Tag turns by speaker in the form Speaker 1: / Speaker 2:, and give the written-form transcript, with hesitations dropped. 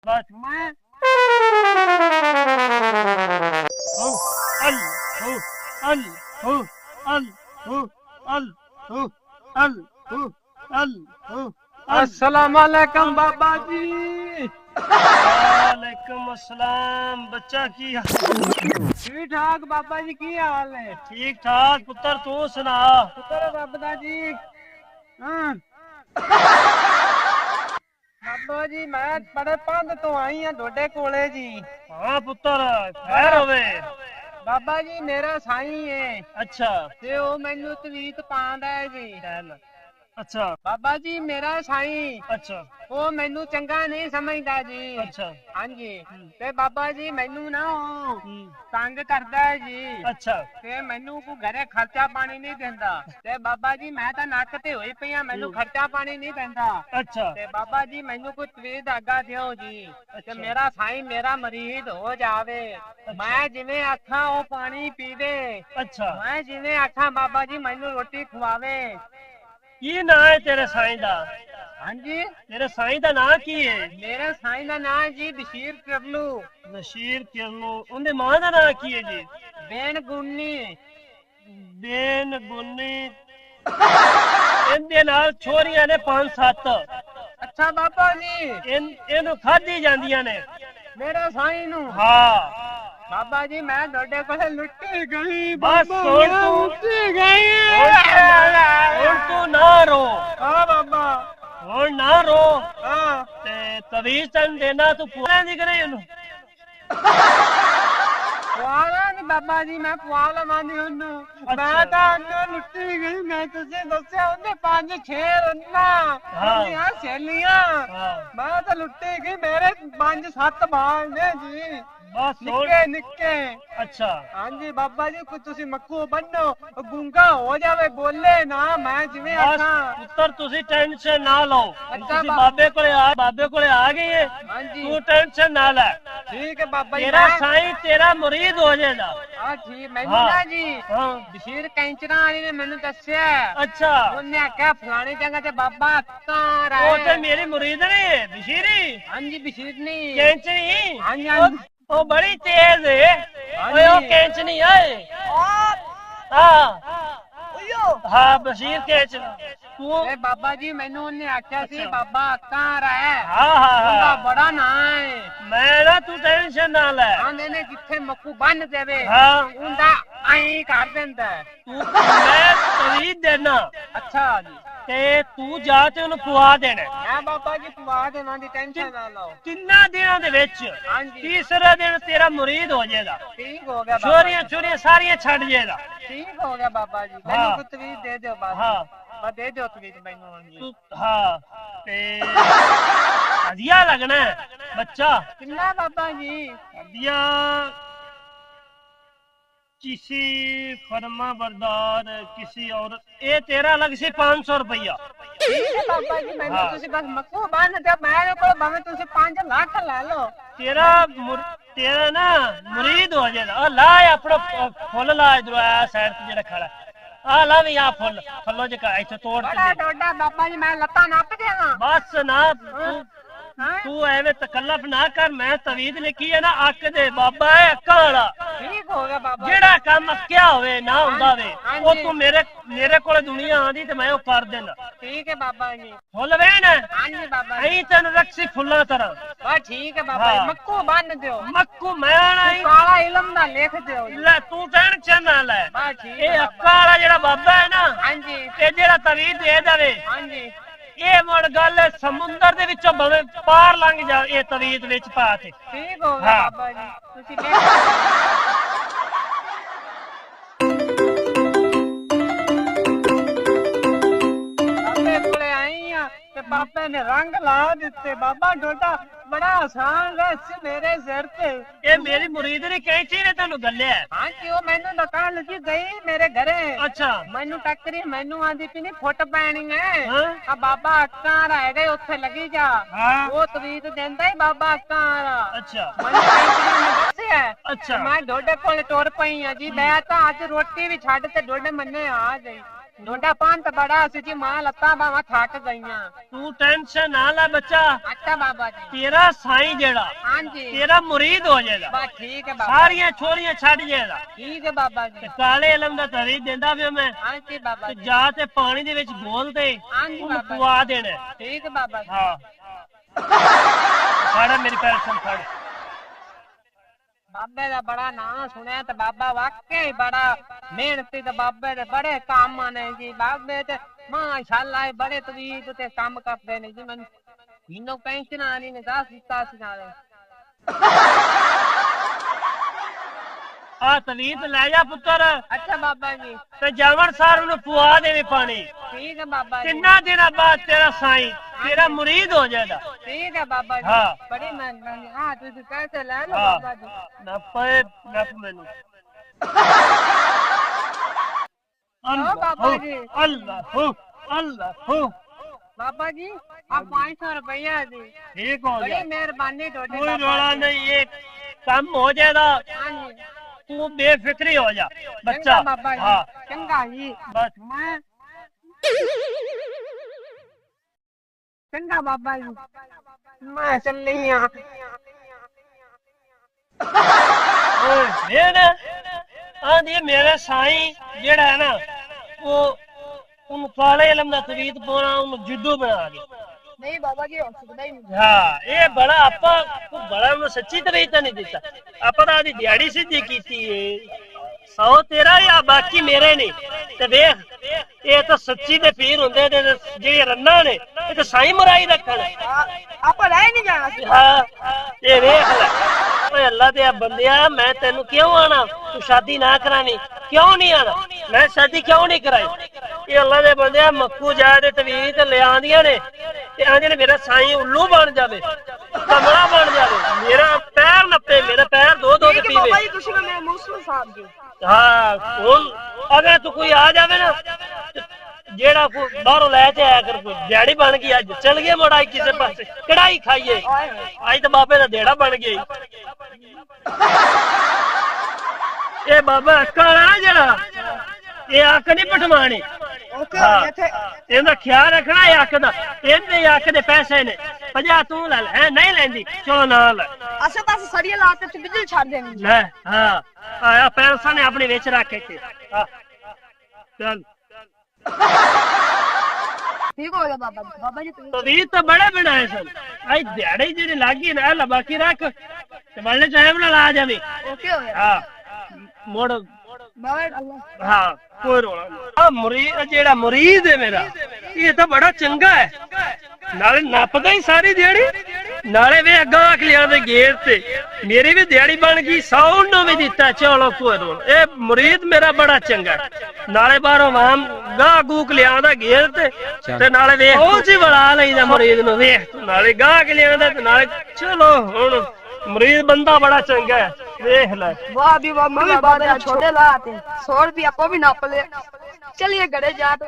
Speaker 1: बस मैं हो अल हो अल हो अल हो अल हो अल हो अल हो
Speaker 2: अस्सलाम वालेकुम बाबा जी।
Speaker 1: वालेकुम अस्सलाम। बच्चा की
Speaker 2: ठीक ठाक बाबा जी की हाल है?
Speaker 1: ठीक ठाक पुत्र तू सुना।
Speaker 2: शुक्र है बाबा जी। हाँ बाबा जी मैं बड़े पंध तो आई हाँ थोड़े कोले जी।
Speaker 1: हाँ पुत्र खैर होवे।
Speaker 2: बाबा जी मेरा साईं है
Speaker 1: अच्छा
Speaker 2: ते ओ मैनू तवीत पांदा है जी।
Speaker 1: अच्छा
Speaker 2: बाबा जी मेरा साईं
Speaker 1: अच्छा
Speaker 2: वो मैनू चंगा नहीं समझदा जी।
Speaker 1: अच्छा
Speaker 2: हाँ जी ते बाबा जी मैनू ना ओ तंग करदा है जी।
Speaker 1: अच्छा
Speaker 2: ते मैनू को घरे खर्चा पानी नहीं देंदा ते बाबा जी मैं तो नक ते होई पई हां मैनू खर्चा पानी नहीं देंदा।
Speaker 1: अच्छा
Speaker 2: ते बाबा जी मैनू कोई तवीत आगा दियो जी ते मेरा साईं मेरा मरीज हो जावे। मैं जिवें आखां ओ पानी पीवे
Speaker 1: अच्छा
Speaker 2: मैं जिवें आखां बाबा जी मैनू रोटी खवावे।
Speaker 1: की ना है तेरे साईं दा?
Speaker 2: हाँ जी
Speaker 1: तेरे साईं दा नाम की है?
Speaker 2: मेरे साईं दा नाम जी बशीर करलू।
Speaker 1: बशीर किरलो। उनदे मां दा नाम की है जी?
Speaker 2: बेन गुन्नी।
Speaker 1: बेन गुन्नी। इनदे नाल छोरियां ने 5-7।
Speaker 2: अच्छा बाबा जी
Speaker 1: इनू खाधी जांदियां ने।
Speaker 2: मेरे साईं नू।
Speaker 1: हाँ
Speaker 2: बाबा जी मैं थोड़े कोल लुट्टी गई।
Speaker 1: बस
Speaker 2: बाबा
Speaker 1: हुण
Speaker 2: मैं
Speaker 1: तू
Speaker 2: लुट्टी गई।
Speaker 1: हुण तू ना रो।
Speaker 2: हाँ बाबा
Speaker 1: हुण ना रो
Speaker 2: हाँ
Speaker 1: ते तवीज तन देना तू पूरा नहीं करे इनू।
Speaker 2: पुआला नहीं बाबा जी मैं पुआला मानी उन्नू। मैं तो उन्नू लुट्टी गई। मैं तुझे दस्या उन्ने 5-6 रन्ना उन्दियां सहेलियां।
Speaker 1: हाँ
Speaker 2: मैं तो लुट्टी गई मेरे 5-7 बाल ने जी
Speaker 1: बस हुण
Speaker 2: निक्के निक्के।
Speaker 1: अच्छा
Speaker 2: हाँ जी बाबा जी कुछ तुसी मक्खू बन्नो गूंगा हो जावे बोले ना मैं जिवें
Speaker 1: बस
Speaker 2: आखां।
Speaker 1: पुत्र तुसी टेंशन ना लो।
Speaker 2: अच्छा
Speaker 1: तुसी बाबे कोले आ गई है।
Speaker 2: हाँ जी
Speaker 1: तू टेंशन ना ले।
Speaker 2: ठीक है बाबा जी
Speaker 1: तेरा साईं तेरा मुरीद हो जाएगा।
Speaker 2: हाँ ठीक मैनू
Speaker 1: हाँ।
Speaker 2: ना जी
Speaker 1: हाँ
Speaker 2: बशीर कैंचरा वाली ने मैनू दस्या।
Speaker 1: अच्छा
Speaker 2: उन्हें आख्या फलानी जगह ते बाबा तार
Speaker 1: वो ते
Speaker 2: है।
Speaker 1: मेरी मुरीद ने बशीरी
Speaker 2: हाँ जी बशीर नहीं।
Speaker 1: कैंचनी।
Speaker 2: हाँ जी हाँ जी
Speaker 1: वो बड़ी तेज है।
Speaker 2: हाँ
Speaker 1: ओए वो
Speaker 2: जी।
Speaker 1: कैंचनी है। हाँ हाँ बशीर कैंचनी तू।
Speaker 2: ए बाबा जी मैनू उन्हें आख्या सी
Speaker 1: अच्छा।
Speaker 2: बाबा तार है।
Speaker 1: हाँ हाँ
Speaker 2: उनका
Speaker 1: हाँ
Speaker 2: बड़ा ना है।
Speaker 1: मैं ना तू टेंशन ना ले।
Speaker 2: आंदे ने जिथे मक्कू बन देवे
Speaker 1: हाँ
Speaker 2: उनका आई कर देंदा है।
Speaker 1: तू मैं तवीज देना
Speaker 2: अच्छा जी
Speaker 1: ते तू जाके ਉਹਨੂੰ ਪਵਾ ਦੇਣਾ।
Speaker 2: मैं बाबा जी पवा देना दी टेंशन ना लो।
Speaker 1: ਤਿੰਨਾਂ ਦਿਨਾਂ ਦੇ ਵਿੱਚ
Speaker 2: हाँ जी
Speaker 1: ਤੀਸਰੇ ਦਿਨ ਤੇਰਾ ਮੁਰੀਦ ਹੋ ਜਾਏਗਾ।
Speaker 2: ठीक हो गया बाबा
Speaker 1: ਚੋਰੀਆਂ ਚੋਰੀਆਂ ਸਾਰੀਆਂ ਛੱਡ ਜਾਏਗਾ।
Speaker 2: ठीक हो गया बाबा जी
Speaker 1: हाँ।
Speaker 2: मैनू कुछ तवीज दे दो बस।
Speaker 1: हाँ
Speaker 2: बस दे दो तवीज मैनू हाँ जी।
Speaker 1: तू हाँ ते हदिया लगना है बच्चा।
Speaker 2: किन्ना बाबा जी?
Speaker 1: हदिया किसी फरमा बरदार किसी और ये तेरा अलग से 500 रुपया।
Speaker 2: ठीक है बाबा जी मैनू
Speaker 1: हाँ।
Speaker 2: तुसी बस मक्कू बन दे मेरे को भाਵੇਂ तुसी 5 लाख ले लो।
Speaker 1: तेरा ना मुरीद हो जाएगा। ला अपना फुल ला इधर आ साइड ते जेड़ा खड़ा आ ला भी आ फुल फलो जे इथे तोड़
Speaker 2: बड़ा
Speaker 1: के
Speaker 2: डोडा बाबा जी मैं लत्ता नाप देना।
Speaker 1: बस ना
Speaker 2: हाँ
Speaker 1: तू एवे तकल्लफ ना कर। मैं तवीज लिखी है ना अक दे बाबा है अक्का वाला
Speaker 2: ठीक हो गया बाबा
Speaker 1: जेड़ा काम अक्या होवे ना हुंदा वे
Speaker 2: हाँ
Speaker 1: ओ
Speaker 2: जी।
Speaker 1: तू मेरे कोल दुनिया आंदी ते मैं ओ कर देना।
Speaker 2: ठीक है बाबा जी।
Speaker 1: फुल वे ना
Speaker 2: हाँ जी बाबा जी
Speaker 1: अई तेन रखसी फुल्ला तरह।
Speaker 2: बस ठीक है बाबा जी
Speaker 1: हाँ।
Speaker 2: मक्कू बन दो।
Speaker 1: मक्कू मैं ना
Speaker 2: काला इलम दा लिख दो।
Speaker 1: ले तू टेंशन ना ले।
Speaker 2: बस ठीक
Speaker 1: ये
Speaker 2: है
Speaker 1: अक्का वाला जेड़ा बाबा है ना
Speaker 2: हाँ जी
Speaker 1: ते जेड़ा तवीज दे देवे
Speaker 2: हाँ जी
Speaker 1: ये मुड़ गल समुंदर दे विचों भाਵੇਂ पार लंघ जा ये तवीज विच पा के।
Speaker 2: ठीक हो गया
Speaker 1: हाँ।
Speaker 2: बाबा जी तुसी लिख बाबे कोले आई हां ते बाबे ने रंग ला दिते। बाबा डोडा बड़ा आसान है सी मेरे सिर ते।
Speaker 1: ये मेरी मुरीद ने कैंची ने तेनू गल्लिया है।
Speaker 2: हाँ जी वो मैनू दुकान लगी गई मेरे घरे।
Speaker 1: अच्छा
Speaker 2: मैनू टक्करी मैनू आंदी पी नी फुट पैनी है।
Speaker 1: हाँ
Speaker 2: आ बाबा अक्का रह गए उत्थे लगी जा।
Speaker 1: हाँ
Speaker 2: वो तवीज देंदा ही बाबा अक्का
Speaker 1: अच्छा
Speaker 2: मैनू कैंची ने दस्या है।
Speaker 1: अच्छा
Speaker 2: मैं डोडे कोल टुर पई हां जी। मैं तो अज रोटी भी छड्ड ते डोडे मन्ने आ गई। ਨੋਡਾ ਪੰਤ ਬੜਾ ਸੀ ਜੀ ਮਾਂ ਲੱਤਾਂ ਬਾਹਾਂ ਥੱਕ ਗਈਆਂ।
Speaker 1: ਤੂੰ ਟੈਨਸ਼ਨ ਨਾ ਲੈ ਬੱਚਾ,
Speaker 2: ਅੱਛਾ ਬਾਬਾ ਜੀ।
Speaker 1: ਤੇਰਾ ਸਾਈਂ ਜਿਹੜਾ
Speaker 2: ਹਾਂਜੀ
Speaker 1: ਤੇਰਾ ਮੁਰੀਦ ਹੋ ਜਾਏਗਾ।
Speaker 2: ਬਸ ਠੀਕ ਹੈ ਬਾਬਾ।
Speaker 1: ਸਾਰੀਆਂ ਛੋਰੀਆਂ ਛੱਡ ਜਾਏਗਾ।
Speaker 2: ਠੀਕ ਹੈ ਬਾਬਾ ਜੀ।
Speaker 1: ਤੇ ਕਾਲੇ ਇਲਮ ਦਾ ਤਰੀਕ ਦਿੰਦਾ ਪਿਆ ਮੈਂ।
Speaker 2: ਹਾਂਜੀ ਬਾਬਾ
Speaker 1: ਤੇ
Speaker 2: ਜੀ।
Speaker 1: ਜਾ ਤੇ ਪਾਣੀ ਦੇ ਵਿੱਚ ਘੋਲ ਦੇ,
Speaker 2: ਹਾਂਜੀ
Speaker 1: ਉਹਨੂੰ
Speaker 2: ਬਾਬਾ
Speaker 1: ਪਵਾ ਦੇਣਾ।
Speaker 2: ਠੀਕ ਹੈ ਬਾਬਾ ਜੀ।
Speaker 1: ਹਾਂ ਫੜ ਮੇਰੀ ਪੈਨਸ਼ਨ ਫੜ।
Speaker 2: ਬਾਬੇ ਦਾ ਬੜਾ ਨਾਂ ਸੁਣਿਆ ਤੇ ਬਾਬਾ ਵਾਕਈ ਬੜਾ ਮਿਹਨਤੀ ਤੇ ਬਾਬੇ ਦੇ ਬੜੇ ਕੰਮ ਨੇ ਜੀ। ਬਾਬੇ ਤੇ ਮਾਸ਼ਾਅੱਲਾ ਬੜੇ ਤਵੀਤ ਤੇ ਕੰਮ ਕਰਦੇ ਨੇ ਜੀ। ਮੈਨੂੰ ਪੈਨਸ਼ਨ ਆਣੀ ਨੇ 10 ਦਿੱਤਾ ਸੀ ਨਾਲੇ।
Speaker 1: ਆ ਤਵੀਤ ਲੈ ਜਾ ਪੁੱਤਰ,
Speaker 2: ਅੱਛਾ ਬਾਬਾ ਜੀ।
Speaker 1: ਤੇ ਜਾਵਣ ਸਾਰ ਨੂੰ ਪਵਾ ਦੇਵੇ ਪਾਣੀ।
Speaker 2: ਠੀਕ ਹੈ ਬਾਬਾ ਜੀ।
Speaker 1: ਕਿੰਨਾ ਦਿਨਾਂ ਬਾਅਦ ਤੇਰਾ ਸਾਈਂ ਤੇਰਾ ਮੁਰੀਦ ਹੋ ਜਾਏਗਾ।
Speaker 2: ਠੀਕ ਹੈ ਬਾਬਾ ਜੀ।
Speaker 1: ਹਾਂ।
Speaker 2: ਬੜੀ ਮਿਹਰਬਾਨੀ। ਹਾਂ ਤੁਸੀਂ ਪੈਸੇ ਲੈ ਲਓ
Speaker 1: ਹਾਂ।
Speaker 2: ਬਾਬਾ ਜੀ।
Speaker 1: ਨਾ ਪਏ ਨੱਪ ਮੈਨੂੰ।
Speaker 2: ਬਾਬਾ ਜੀ।
Speaker 1: ਅੱਲਾਹੁ ਅੱਲਾਹੁ।
Speaker 2: ਬਾਬਾ ਜੀ ਆ 500 ਰੁਪਇਆ ਜੀ।
Speaker 1: ਠੀਕ ਹੋ ਗਿਆ।
Speaker 2: ਬੜੀ ਮਿਹਰਬਾਨੀ ਤੁਹਾਡੀ
Speaker 1: ਕੋਈ
Speaker 2: ਬਾਬਾ
Speaker 1: ਰੋਲਾ
Speaker 2: ਜੀ।
Speaker 1: ਨਹੀਂ, ਇਹ ਕੰਮ ਹੋ ਜਾਏਗਾ।
Speaker 2: ਹਾਂਜੀ
Speaker 1: ਤੂੰ ਬੇਫਿਕਰੀ ਹੋ ਜਾ ਬੱਚਾ।
Speaker 2: ਚੰਗਾ ਬਾਬਾ ਜੀ।
Speaker 1: ਹਾਂ
Speaker 2: ਚੰਗਾ ਜੀ।
Speaker 1: ਬਸ
Speaker 2: ਮੈਂ ਚੰਗਾ ਬਾਬਾ ਜੀ। ਮੈਂ ਚੱਲੀ ਆ।
Speaker 1: ਮੇਰੇ ਆਂਦੀ ਮੇਰੇ ਸਾਈਂ ਜਿਹੜਾ ਹੈ ਨਾ ਉਹ ਉਹਨੂੰ ਕਾਲੇ ਇਲਮ ਦਾ ਤਵੀਤ ਪਾਉਣਾ, ਉਹਨੂੰ ਜਿੱਦੂ ਬਣਾ ਕੇ।
Speaker 2: ਨਹੀਂ ਬਾਬਾ ਜੀ ਹੋ ਸਕਦਾ ਹੀ ਨਹੀਂ।
Speaker 1: ਹਾਂ ਇਹ ਬੜਾ ਆਪਾਂ ਬੜਾ ਉਹਨੂੰ ਸੱਚੀ ਤਵੀਤ ਨਹੀਂ ਦਿੱਤਾ। ਆਪਾਂ ਤਾਂ ਆਦੀ ਦਿਹਾੜੀ ਸਿੱਧੀ ਕੀਤੀ ਏ। 100 ਤੇਰਾ ਜਾਂ ਬਾਕੀ ਮੇਰੇ ਨੇ। ਤੇ ਵੇਖ ਇਹ ਤਾਂ ਸੱਚੀ ਦੇ ਪੀਰ ਹੁੰਦੇ ਤੇ ਜਿਹੜੇ ਰੰਨਾ ਨੇ ਇਹ ਤਾਂ ਸਾਈਂ ਮੁਰਾਈ ਰੱਖਣ।
Speaker 2: ਆਪਾਂ ਰਹਿ ਨਹੀਂ ਜਾਣਾ ਸੀ।
Speaker 1: ਹਾਂ ਇਹ ਵੇਖ ਲੈ। ਓਏ ਅੱਲਾ ਦੇ ਬੰਦਿਆ, ਮੈਂ ਤੈਨੂੰ ਕਿਉਂ ਆਣਾ? ਤੂੰ ਸ਼ਾਦੀ ਨਾ ਕਰਾਣੀ ਕਿਉਂ ਨਹੀਂ ਆਣਾ? ਮੈਂ ਸ਼ਾਦੀ ਕਿਉਂ ਨਹੀਂ ਕਰਾਈ? ਇਹ ਅੱਲਾ ਦੇ ਬੰਦਿਆ ਮੱਕੂ ਜਾ ਦੇ ਤਵੀਤ ਲੈ ਆਂਦੀਆਂ ਨੇ ਤੇ ਆਂਦੇ ਨੇ ਮੇਰਾ ਸਾਈਂ ਉੱਲੂ ਬਣ ਜਾਵੇ, ਕਮਲਾ ਬਣ ਜਾਵੇ, ਮੇਰਾ ਪੈਰ ਨੱਪੇ, ਮੇਰਾ ਪੈਰ ਦੋ ਦੋ ਪੀਵੇ।
Speaker 2: ਬਾਬਾ ਜੀ ਤੁਸੀਂ ਮੇਰੇ ਮੁਸਲਮਾਨ ਸਾਹਿਬ ਜੀ।
Speaker 1: ਹਾਂ ਹੁਣ ਅਗਰ ਤੂੰ ਕੋਈ ਆ ਜਾਵੇ ਨਾ ਜਿਹੜਾ ਕੋਈ ਬਾਹਰੋਂ ਲੈ ਕੇ ਆਇਆ ਕਰ, ਕੋਈ ਦਿਹਾੜੀ ਬਣ ਗਈ। ਅੱਜ ਚਲ ਗਏ ਮੁੰਡਾ ਕਿਸੇ ਪਾਸੇ ਕੜਾਈ ਖਾਈਏ। ਅੱਜ ਤਾਂ ਬਾਬੇ ਦਾ ਦਿਹਾੜਾ ਬਣ ਗਿਆ। ਇਹ ਬਾਬਾ ਕਾਲਾ ਜਿਹੜਾ ਇਹ ਅੱਖ ਨਹੀਂ ਪਟਵਾਣੀ। ਇਹਦਾ ਖਿਆਲ ਰੱਖਣਾ ਇਹ ਅੱਖ ਦਾ। ਇਹਦੇ ਅੱਖ ਦੇ ਪੈਸੇ ਨੇ 50 ਤੂੰ ਲੈ ਲੈ। ਨਹੀਂ ਲੈਂਦੀ ਚੋ ਨਾ ਲੈ।
Speaker 2: ਅਸਾਂ ਪਾਸੇ ਸੜੀਏ ਲਾ ਕੇ ਬਿਜਲੀ ਛੱਡ ਦੇਣੀ
Speaker 1: ਲੈ। ਹਾਂ ਆਇਆ ਪੈਸਾ ਨੇ ਆਪਣੇ ਵਿੱਚ ਰੱਖ ਕੇ। ਹਾਂ ਚੱਲ
Speaker 2: ਠੀਕ ਹੋ ਗਿਆ ਬਾਬਾ ਜੀ। ਬਾਬਾ ਜੀ ਤੁਸੀਂ
Speaker 1: ਤਵੀਤ ਤਾਂ ਬੜੇ ਬਣਾਏ ਸਨ। ਆਈ ਦਿਹਾੜੀ ਜਿਹੜੀ ਲੱਗੀ ਨਾ ਲੈ ਬਾਕੀ ਰੱਖ ਤੇ ਬਲਨੇ ਟਾਈਮ ਨਾਲ ਆ ਜਾਵੇ।
Speaker 2: ਓਕੇ ਹੋ ਗਿਆ।
Speaker 1: ਹਾਂ ਮੋੜ।
Speaker 2: ਬਾਬਾ ਅੱਲਾਹ।
Speaker 1: ਹਾਂ ਕੋਈ ਰੋਲਾ ਨਹੀਂ। ਆ ਮੁਰੀਦ ਜਿਹੜਾ ਮੁਰੀਦ ਹੈ ਮੇਰਾ ਇਹ ਤਾਂ ਬੜਾ ਚੰਗਾ ਹੈ। ਨਾਲੇ ਨੱਪਦਾ ਹੀ ਸਾਰੀ ਦਿਹਾੜੀ, ਨਾਲੇ ਵੇ ਅੱਗਾ ਆਖ ਲਿਆ ਦੇ ਗੇਟ ਤੇ ਮੇਰੀ ਵੀ ਦਿਹਾੜੀ ਬਣ ਗਈ। 100 ਨੂੰ ਵੀ ਦਿੱਤਾ। ਚਲੋ ਕੋਈ ਰੋਲਾ। ਇਹ ਮੁਰੀਦ ਮੇਰਾ ਬੜਾ ਚੰਗਾ। ਨਾਲੇ ਬਾਹਰੋਂ ਵਾਮ ਗਾਹ ਗੂਕ ਲਿਆਉਂਦਾ ਗੇਟ ਤੇ ਨਾਲੇ ਵੇਖ ਉਹ ਜੀ ਬੁਲਾ ਲਈਦਾ ਮੁਰੀਦ ਨੂੰ। ਵੇਖ ਨਾਲੇ ਗਾਹ ਕੇ ਲਿਆਉਂਦਾ ਤੇ ਨਾਲੇ ਚਲੋ ਹੁਣ ਮੁਰੀਦ ਬੰਦਾ ਬੜਾ ਚੰਗਾ ਹੈ। देख ले
Speaker 2: वाह भी वाह मम्मी बाबा छोटे लाते 100 रुपया आपको भी नाप ले चलिए घरे जा तो